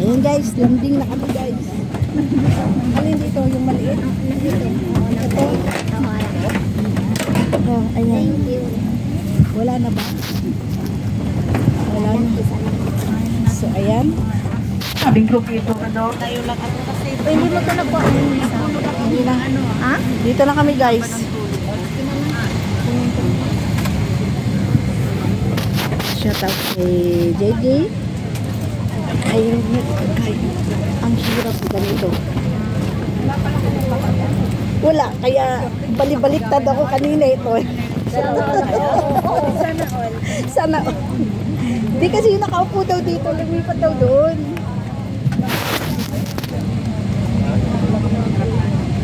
Ayan guys, landing na kami guys. Alin dito, yung maliit? Ito. Oh, ayan. Wala na ba? Wala na. So, ayan. Sabing group ito ka daw. Tayo lang ako kasi. Hindi mo ito nagpo. Hindi na. Ha? Dito na kami guys. Shout out kay JJ. Ayun, ang hirap ganito. Wala, kaya balibaliktad ako kanina ito. Sana all. Hindi kasi nakaupo daw dito, lumipat daw doon.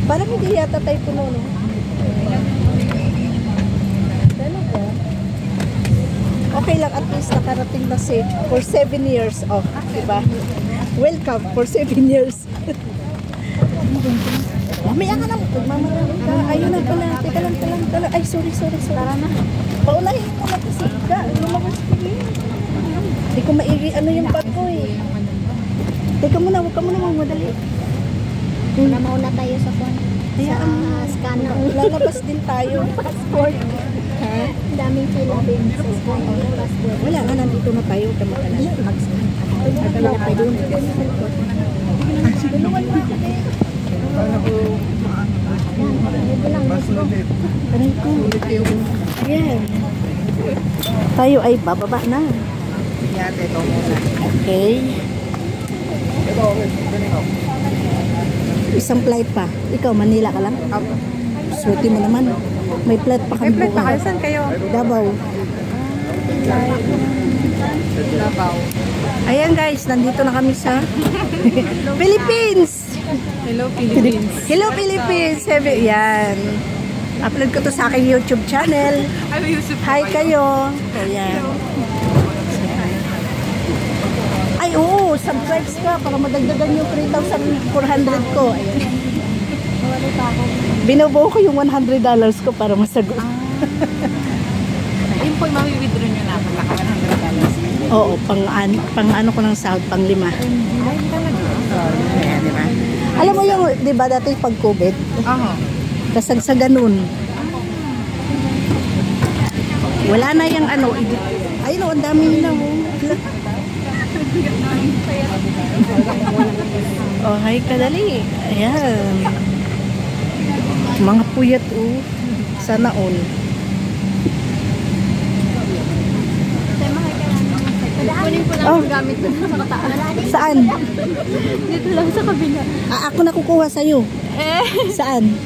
Parang hindi yata tayo puno, no? Okay lang, at least nakarating na safe for 7 years. Oh, diba? Welcome for 7 years. Mamaya ka lang. Magmamarami ka. Ayun na pala. Teka lang. Ay, sorry. Tara na. Paunahin mo na kasi. Lumabas ko yun. Hindi ko mairi. Ano yung bag ko eh. Teka muna. Huwag ka muna magmadali. Mauna tayo sa phone. Sa scanner. Lalabas din tayo. Passport. Ha? Daming Philippines sa scanner. Passport. Wala nga. Nandito na tayo. Kamakala. Mag-scan. Nagkala na tayo doon. Tulungan mo ako din. Aray ko. Ayan. Tayo ay bababa na. Yate ito muna. Okay. Isang flight pa. Ikaw, Manila ka lang? Swerte mo naman. May flight pa kami bukas. Kayo, saan kayo? Davao. Ayan guys, nandito na kami sa Philippines. Hello, Philippines. Hello Philippines. Yan. Upload ko to sa aking YouTube channel. Hi kayo. Ayan. Ay, oo. Subscribe ka para madagdagan yung 3,400 ko. Ayan. Binubuo ko yung $100 ko para masagot. Yun po, mami-withdraw nyo na. Pagka $100. Oo, pang ano ko ng sahod, pang 5. Ay, talaga? Ayan, di ba? Alam mo yung, di ba dati pag COVID? Oo. Kasagsagan nun. Wala na yung ano. Ayun o, ang dami nila. Oh, hi kadali. Ayan. Mga puyat o. Sana all. Kunin ko lang yung gamit ko sa kataan. Saan? Dito lang sa kabila. Ako na kukuha sa'yo. Saan?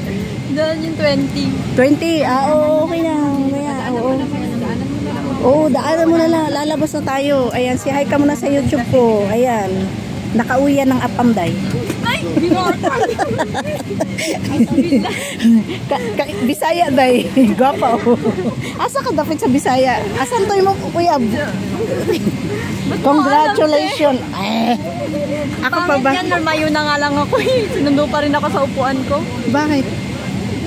Doon yung 20. 20? Oo, okay na. Mamaya, oo. Oo, daanan mo na lang. Lalabas na tayo. Ayan, si hi ka muna sa YouTube ko. Ayan. Nakauwi yan ng Apamday. Ay! Bimor! Bisaya, day. Gwapa, oh. Asa ka dapat sa Bisaya? Asan to mo, kuya? Congratulations. Ako pa ba? Yan, normayo na nga lang ako eh. Sinundo pa rin ako sa upuan ko. Bakit?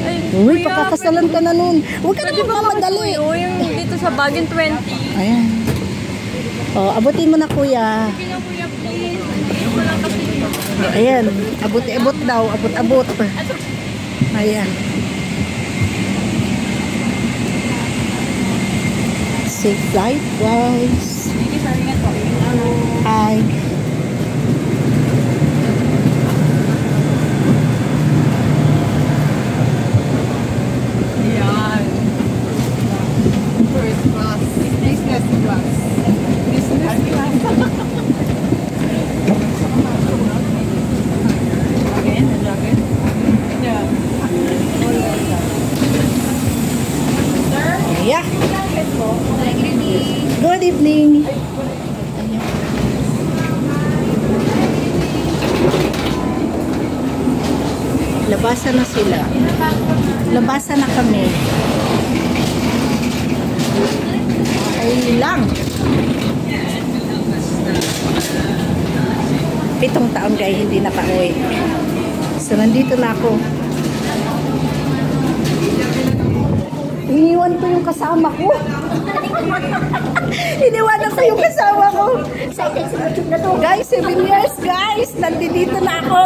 Ay, Uy, pakakasalan ka na nun. Huwag ka na magmamadali. O yung dito sa bagin 20. Ayan. Oh, abutin mo na, kuya. Sige na kuya, please. Hindi ko lang kasi. Ayan. Abot daw. Abot. Ayan. Safe flight, guys. Sige, sorry nga po. Hi. Yan. First class. Business class. Business class. Again? Yeah. Yeah. Good evening. Labasan na sila. Labasan na kami. Ay lang. 7 taon guys, hindi nakauwi. So, nandito na ako. Iniwan ko yung kasama ko. Iniwanan ko yung kasama ko. Excited sa YouTube na to. Guys, 7 years, guys. Nandito na ako.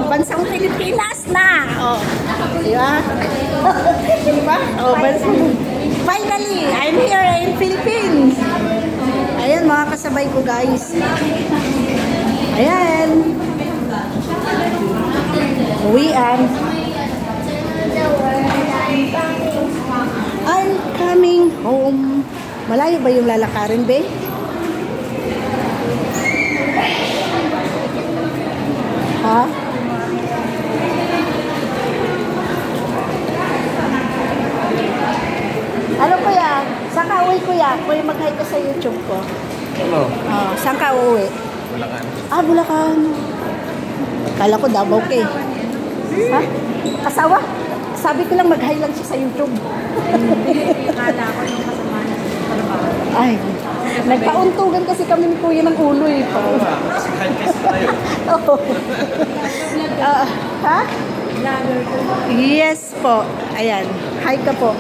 Bansang Pilipinas na. Oh. Diba? Diba? Oh, finally, I'm here in Philippines. Ayan, mga kasabay ko, guys. Ayan. Uwian. I'm coming home. Malayo ba yung lalakarin, be? Ha? Ano kuya? Saan ka uwi kuya? Kuya mag-hi ka sa YouTube ko. Hello. Oh, saan ka uwi? Bulacan. Ah, Bulacan. Kala ko Davao okay. Ha? Kasawa? Sabi ko lang mag-hi lang siya sa YouTube. Kala ko yung kasama niya sa trabaho. Ay, nagpauntugan kasi kami ni kuya ng ulo eh. Oo nga, kasi high case tayo. Oo. Ha? Vlogger ko. Yes po. Ayan. Hi ka po.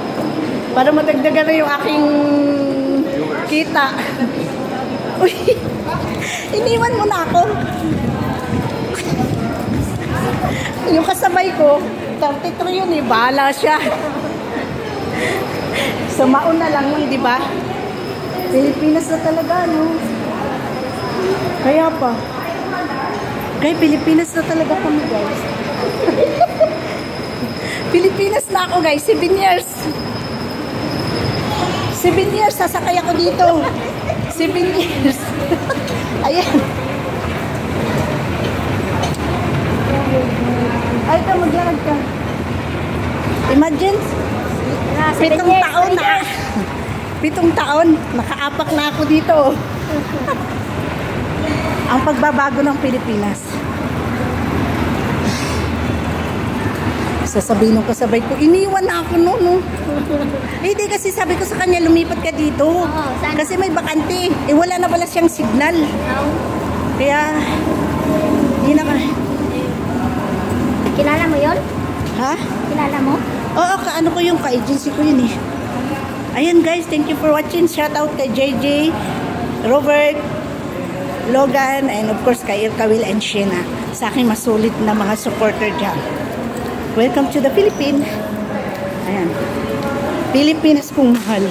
Para madagdagan na yung aking kita. Uy, iniwan mo na ako. Yung kasabay ko, 33 yun eh. Bahala siya. Sumaon na lang yun, di ba? Pilipinas na talaga, no? Kaya pa. Kaya Pilipinas na talaga kami, guys. Pilipinas na ako, guys. 7 years. 7 years, sasakay ako dito. 7 years. Ayan. Ay, ito, maglakad ka. Imagine, 7 taon na. 7 taon, nakaapak na ako dito. Ang pagbabago ng Pilipinas. Sasabihin ng kasabay ko, iniwan na ako no, no. Hindi kasi sabi ko sa kanya, lumipat ka dito. saan? Kasi may bakante. Eh, wala na pala siyang signal. Kaya, hindi na ka. Kilala mo yun? Ha? Kilala mo? Oo, ano ko yung ka-agency ko yun eh. Ayan guys, thank you for watching. Shout out kay JJ, Robert, Logan, and of course kay Irkawil and Sheena. Sa aking masulit na mga supporter dyan. Welcome to the Philippines. Ayan. Pilipinas kong mahal.